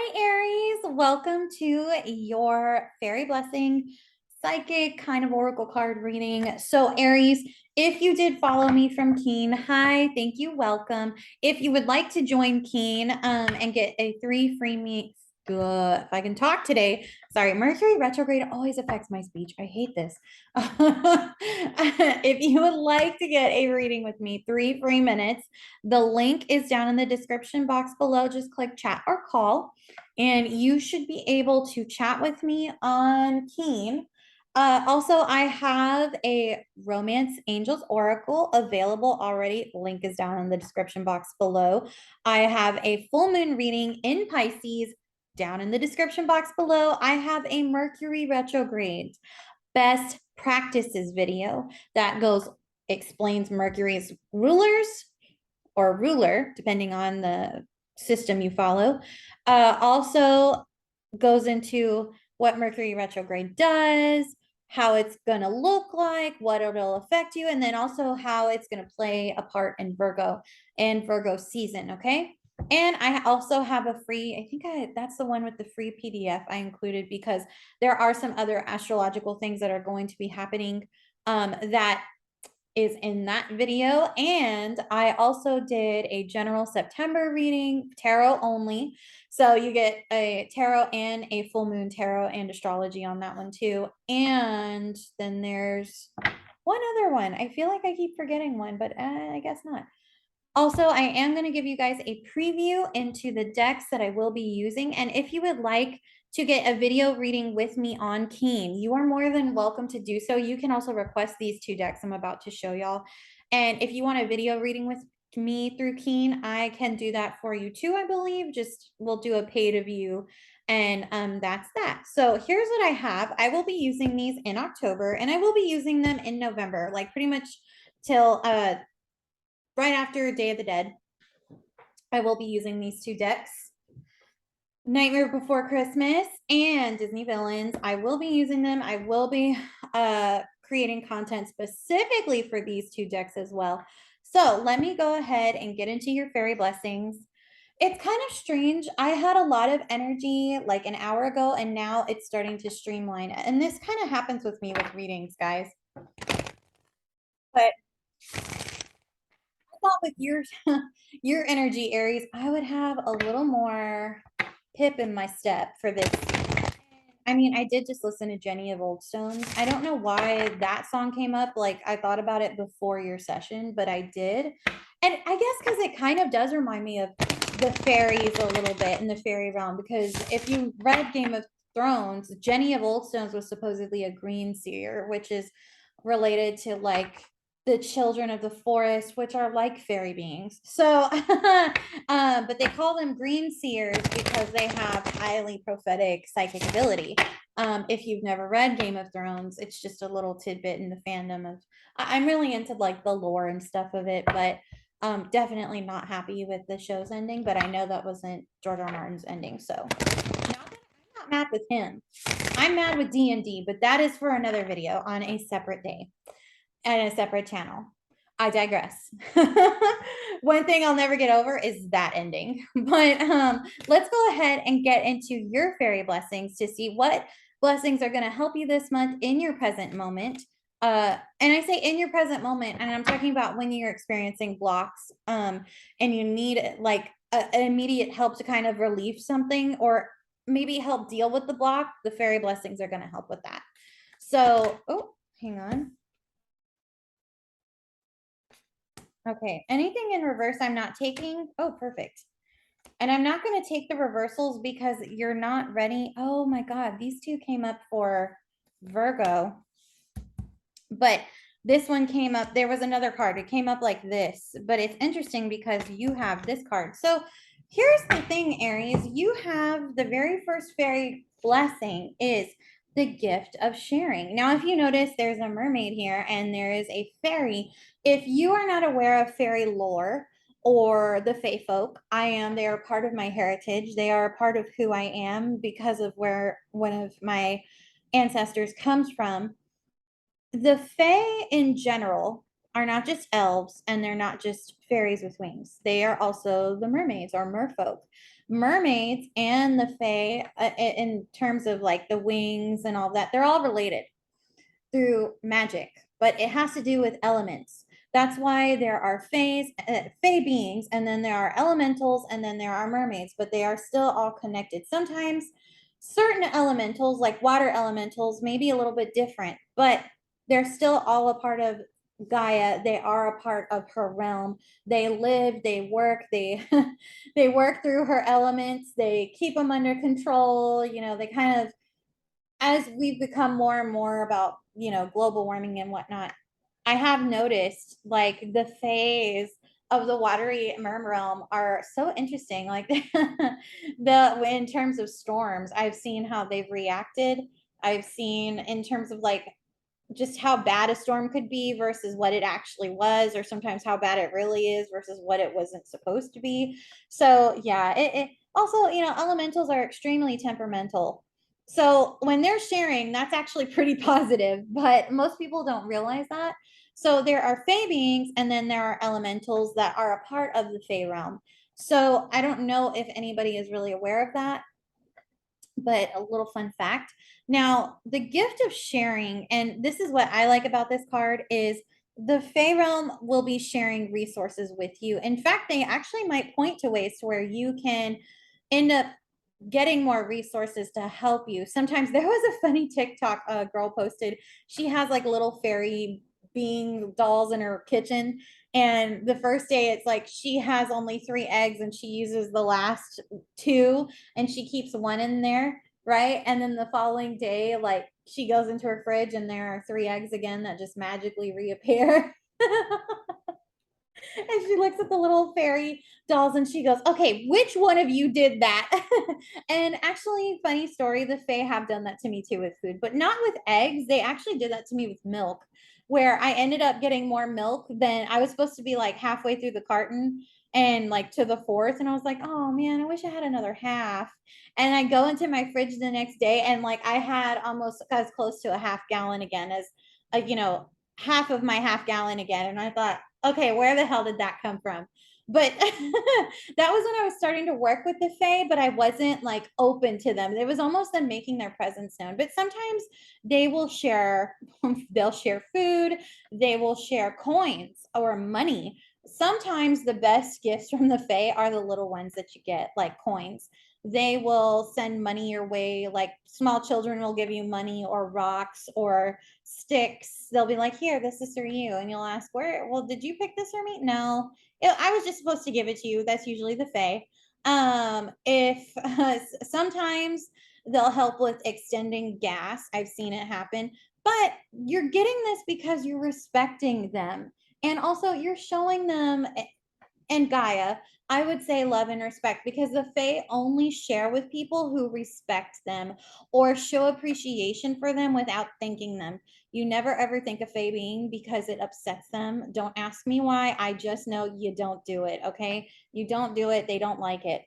Hi, Aries. Welcome to your fairy blessing psychic kind of oracle card reading. So, Aries, if you did follow me from Keen, hi, thank you, welcome. If you would like to join Keen and get a 3 free me, if I can talk today. Sorry, Mercury retrograde always affects my speech. I hate this. If you would like to get a reading with me, 3 free minutes, the link is down in the description box below. Just click chat or call, and you should be able to chat with me on Keen. Also, I have a Romance Angels Oracle available already. Link is down in the description box below. I have a full moon reading in Pisces down in the description box below. I have a Mercury retrograde best practices video that explains Mercury's rulers or ruler, depending on the system you follow. Also goes into what Mercury retrograde does, how it's going to look like, what it'll affect you, and then also how it's going to play a part in Virgo and Virgo season. Okay. And I also have a free, that's the one with the free PDF I included because there are some other astrological things that are going to be happening that is in that video. And I also did a general September reading, tarot only. So you get a tarot and a full moon tarot and astrology on that one too. And then there's one other one. I feel like I keep forgetting one, but I guess not. Also, I am going to give you guys a preview into the decks that I will be using. And if you would like to get a video reading with me on Keen, you are more than welcome to do so. You can also request these 2 decks I'm about to show y'all. And if you want a video reading with me through Keen, I can do that for you too, I believe. Just we'll do a pay to view. And that's that. So here's what I have. I will be using these in October, and I will be using them in November, like pretty much till right after Day of the Dead. I will be using these 2 decks. Nightmare Before Christmas and Disney Villains. I will be using them. I will be creating content specifically for these 2 decks as well. So let me go ahead and get into your fairy blessings. It's kind of strange. I had a lot of energy like an hour ago, and now it's starting to streamline. And this kind of happens with me with readings, guys. But I thought with your energy, Aries, I would have a little more pip in my step for this. I mean, I did just listen to Jenny of Old Stones. I don't know why that song came up. Like, I thought about it before your session, but I did. And I guess because it kind of does remind me of the fairies a little bit in the fairy realm. Because if you read Game of Thrones, Jenny of Old Stones was supposedly a green seer, which is related to like the children of the forest, which are like fairy beings. So, but they call them green seers because they have highly prophetic psychic ability. If you've never read Game of Thrones, it's just a little tidbit in the fandom of. I'm really into like the lore and stuff of it, but definitely not happy with the show's ending. But I know that wasn't George R. R. Martin's ending, so not that I'm not mad with him. I'm mad with D&D, but that is for another video on a separate day and a separate channel. I digress. One thing I'll never get over is that ending. But let's go ahead and get into your fairy blessings to see what blessings are going to help you this month in your present moment. And I say in your present moment, and I'm talking about when you're experiencing blocks and you need like an immediate help to kind of relieve something or maybe help deal with the block. The fairy blessings are going to help with that. So, oh, hang on. Okay, anything in reverse I'm not taking? Oh, perfect. And I'm not going to take the reversals because you're not ready. Oh my God, these 2 came up for Virgo. But this one came up, there was another card. It came up like this, but it's interesting because you have this card. So here's the thing, Aries, you have the very first fairy blessing is the gift of sharing. Now, if you notice, there's a mermaid here and there is a fairy. If you are not aware of fairy lore or the fae folk, I am. They are part of my heritage. They are a part of who I am because of where one of my ancestors comes from. The fae in general are not just elves and they're not just fairies with wings. They are also the mermaids or merfolk. Mermaids and the fae, in terms of like the wings and all that, they're all related through magic, but it has to do with elements. That's why there are fae beings, and then there are elementals, and then there are mermaids, but they are still all connected. Sometimes certain elementals, like water elementals, may be a little bit different, but they're still all a part of Gaia. They are a part of her realm. They live, they work, they work through her elements. They keep them under control. They kind of, as we've become more and more about, global warming and whatnot, I have noticed like the phase of the watery merm realm are so interesting. Like in terms of storms, I've seen how they've reacted. I've seen in terms of like just how bad a storm could be versus what it actually was, or sometimes how bad it really is versus what it wasn't supposed to be. So yeah, it also, elementals are extremely temperamental. So when they're sharing, that's actually pretty positive, but most people don't realize that. So there are fae beings, and then there are elementals that are a part of the fae realm. So I don't know if anybody is really aware of that, but a little fun fact. Now, the gift of sharing, and this is what I like about this card, is the Fey realm will be sharing resources with you. In fact, they actually might point to ways to where you can end up getting more resources to help you. Sometimes there was a funny TikTok girl posted. She has like little fairy being dolls in her kitchen. And the first day, it's like she has only 3 eggs and she uses the last 2 and she keeps one in there. Right. And then the following day, like she goes into her fridge and there are 3 eggs again that just magically reappear. And she looks at the little fairy dolls and she goes, okay, which one of you did that? And actually, funny story, the Fae have done that to me too with food, but not with eggs. They actually did that to me with milk, where I ended up getting more milk than I was supposed to be, like halfway through the carton and like to the fourth. And I was like, oh man, I wish I had another half. And I go into my fridge the next day and like I had almost as close to a half gallon again as, half of my half gallon again. And I thought, okay, where the hell did that come from? But that was when I was starting to work with the Fae, but I wasn't like open to them. It was almost them making their presence known. But sometimes they will share, they'll share food, they will share coins or money. Sometimes the best gifts from the Fae are the little ones that you get, like coins. They will send money your way, like small children will give you money or rocks or sticks. They'll be like, here, this is for you. And you'll ask, where? Well, did you pick this for me? No, I was just supposed to give it to you. That's usually the Fae. If sometimes they'll help with extending gas. I've seen it happen, but you're getting this because you're respecting them. And also you're showing them, and Gaia, I would say love and respect, because the Fae only share with people who respect them or show appreciation for them without thanking them. You never ever thank a Fae being because it upsets them. Don't ask me why. I just know you don't do it. Okay. You don't do it. They don't like it.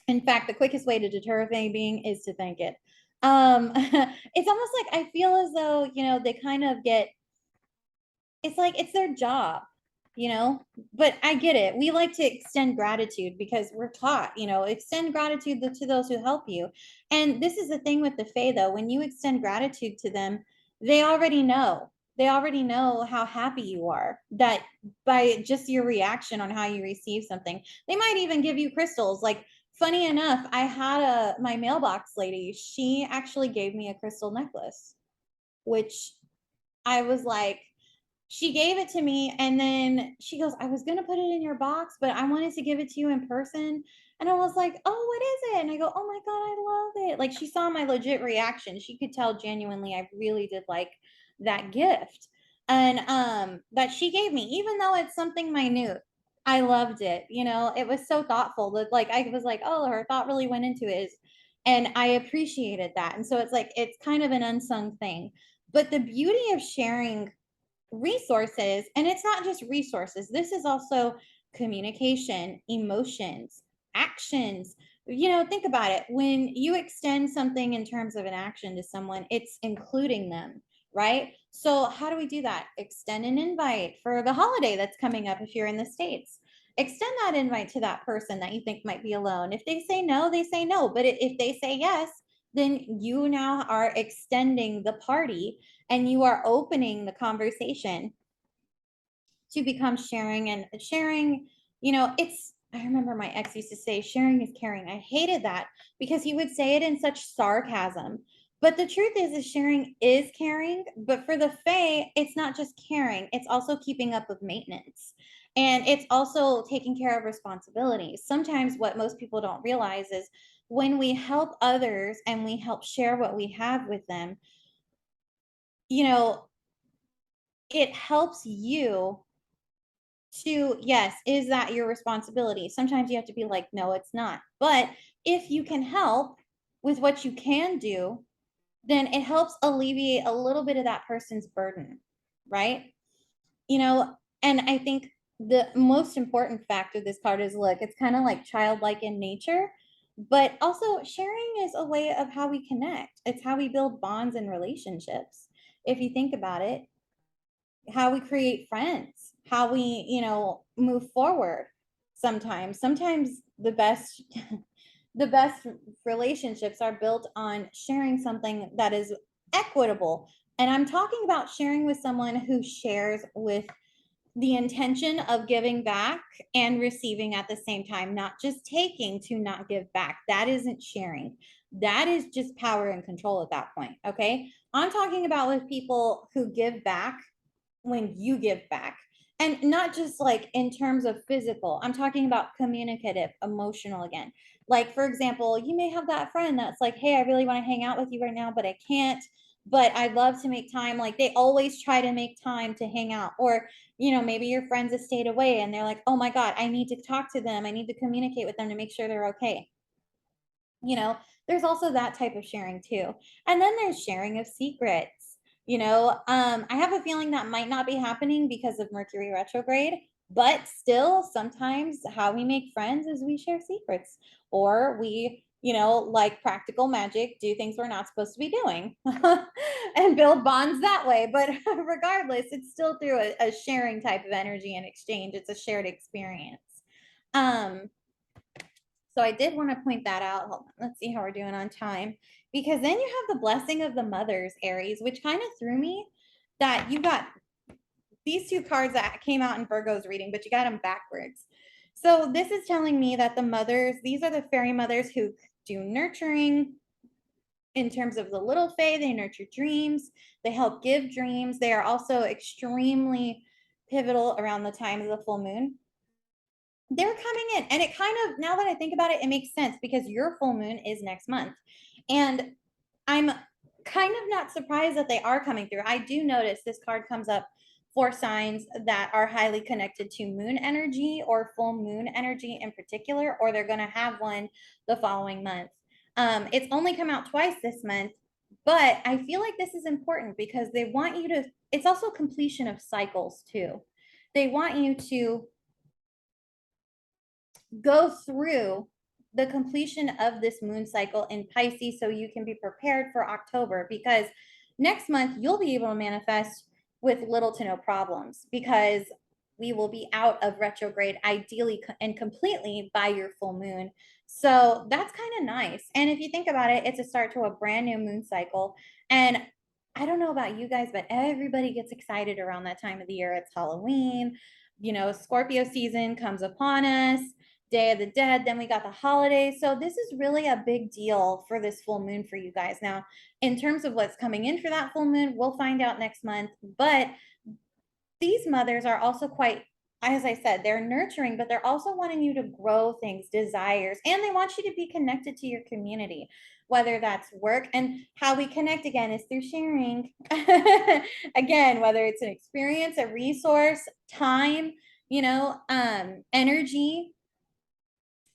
In fact, the quickest way to deter a Fae being is to thank it. It's almost like I feel as though, they kind of get, it's like it's their job, but I get it. We like to extend gratitude because we're taught, extend gratitude to those who help you. And this is the thing with the Fae, though. When you extend gratitude to them, they already know. They already know how happy you are, that by just your reaction on how you receive something. They might even give you crystals. Like, funny enough, I had my mailbox lady. She actually gave me a crystal necklace, which I was like, she gave it to me and then she goes, I was going to put it in your box, but I wanted to give it to you in person. And I was like, oh, what is it? And I go, oh my God, I love it. Like, she saw my legit reaction. She could tell genuinely I really did like that gift. And that she gave me, even though it's something minute. I loved it. It was so thoughtful that like I was like, oh, her thought really went into it. And I appreciated that. And so it's like it's kind of an unsung thing. But the beauty of sharing resources, and it's not just resources, this is also communication, emotions, actions. Think about it. When you extend something in terms of an action to someone, it's including them. right? So how do we do that? Extend an invite for the holiday that's coming up if you're in the States. Extend that invite to that person that you think might be alone. If they say no, they say no. But if they say yes, then you now are extending the party and you are opening the conversation to become sharing. And sharing, I remember my ex used to say sharing is caring. I hated that because he would say it in such sarcasm. But the truth is sharing is caring. But for the Fae, it's not just caring, it's also keeping up with maintenance. And it's also taking care of responsibilities. Sometimes what most people don't realize is when we help others and we help share what we have with them, you know, it helps you to, yes, is that your responsibility? Sometimes you have to be like, no, it's not. But if you can help with what you can do, then it helps alleviate a little bit of that person's burden, right? You know, and I think the most important fact of this card is, look, it's kind of like childlike in nature, but also sharing is a way of how we connect. It's how we build bonds and relationships. If you think about it, how we create friends, how we, move forward. Sometimes the best the best relationships are built on sharing something that is equitable. And I'm talking about sharing with someone who shares with the intention of giving back and receiving at the same time, not just taking to not give back. That isn't sharing. That is just power and control at that point. Okay. I'm talking about with people who give back when you give back. And not just like in terms of physical, I'm talking about communicative, emotional again. Like, for example, you may have that friend that's like, hey, I really want to hang out with you right now, but I can't. But I'd love to make time. Like, they always try to make time to hang out. Or, maybe your friends have stayed away and they're like, oh my God, I need to talk to them. I need to communicate with them to make sure they're okay. you know there's also that type of sharing too. And then there's sharing of secrets. I have a feeling that might not be happening because of Mercury retrograde, but still sometimes how we make friends is we share secrets, or we, like practical magic, do things we're not supposed to be doing and build bonds that way. But regardless, it's still through a sharing type of energy and exchange. It's a shared experience. um so I did want to point that out. Hold on, let's see how we're doing on time. Because then you have the blessing of the mothers, Aries, which kind of threw me that you got these two cards that came out in Virgo's reading, but you got them backwards. So this is telling me that the mothers, these are the fairy mothers who do nurturing in terms of the little fae. They nurture dreams. They help give dreams. They are also extremely pivotal around the time of the full moon. They're coming in, and it kind of, now that I think about it, it makes sense because your full moon is next month. And I'm kind of not surprised that they are coming through. I do notice this card comes up for signs that are highly connected to moon energy or full moon energy in particular, or they're going to have one the following month. It's only come out twice this month, but I feel like this is important because they want you to, it's also completion of cycles too. They want you to go through the completion of this moon cycle in Pisces so you can be prepared for October, because next month you'll be able to manifest with little to no problems because we will be out of retrograde ideally and completely by your full moon. So that's kind of nice. And if you think about it, it's a start to a brand new moon cycle. And I don't know about you guys, but everybody gets excited around that time of the year. It's Halloween, Scorpio season comes upon us. Day of the Dead, then we got the holidays. So this is really a big deal for this full moon for you guys. Now, in terms of what's coming in for that full moon, we'll find out next month. But these mothers are also quite, as I said, they're nurturing, but they're also wanting you to grow things, desires, and they want you to be connected to your community, whether that's work. And how we connect again is through sharing. Again, whether it's an experience, a resource, time, energy.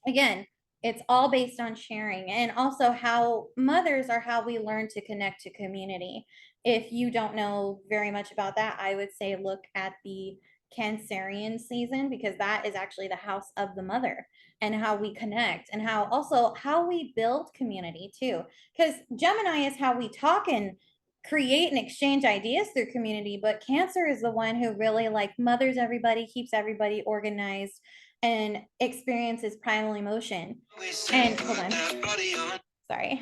Again, it's all based on sharing, and also how mothers are how we learn to connect to community. If you don't know very much about that, I would say look at the Cancerian season, because that is actually the house of the mother and how we connect, and how we build community too. Because Gemini is how we talk in create and exchange ideas through community, but Cancer is the one who really like mothers everybody, keeps everybody organized, and experiences primal emotion. And hold on, sorry.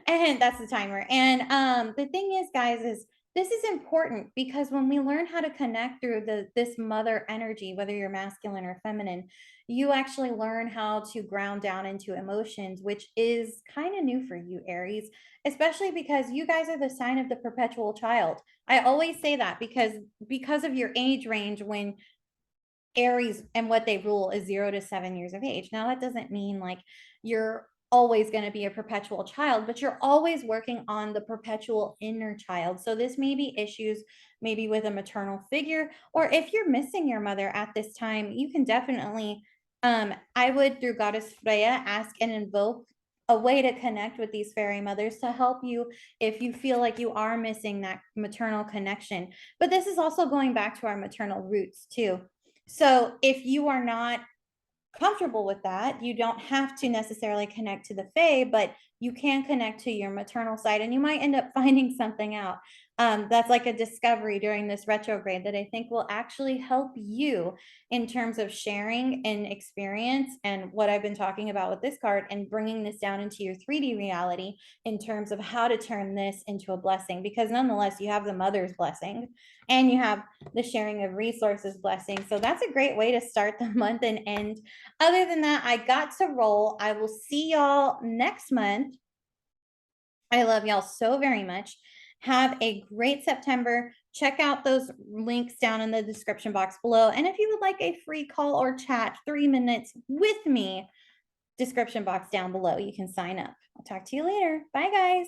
And that's the timer. And the thing is, guys, is this is important because when we learn how to connect through this mother energy, whether you're masculine or feminine, you actually learn how to ground down into emotions, which is kind of new for you, Aries, especially because you guys are the sign of the perpetual child. I always say that because of your age range, when Aries and what they rule is 0 to 7 years of age. Now, that doesn't mean like you're always going to be a perpetual child, but you're always working on the perpetual inner child. So this may be issues maybe with a maternal figure, or if you're missing your mother at this time, you can definitely, I would, through Goddess Freya, ask and invoke a way to connect with these fairy mothers to help you if you feel like you are missing that maternal connection. But this is also going back to our maternal roots too. So if you are not comfortable with that, you don't have to necessarily connect to the fae, but you can connect to your maternal side, and you might end up finding something out. That's like a discovery during this retrograde that I think will actually help you in terms of sharing and experience and what I've been talking about with this card, and bringing this down into your 3D reality in terms of how to turn this into a blessing, because nonetheless you have the mother's blessing and you have the sharing of resources blessing. So that's a great way to start the month and end. Other than that, I got to roll. I will see y'all next month. I love y'all so very much. Have a great September. Check out those links down in the description box below. And if you would like a free call or chat, 3 minutes with me, description box down below, you can sign up. I'll talk to you later. Bye, guys.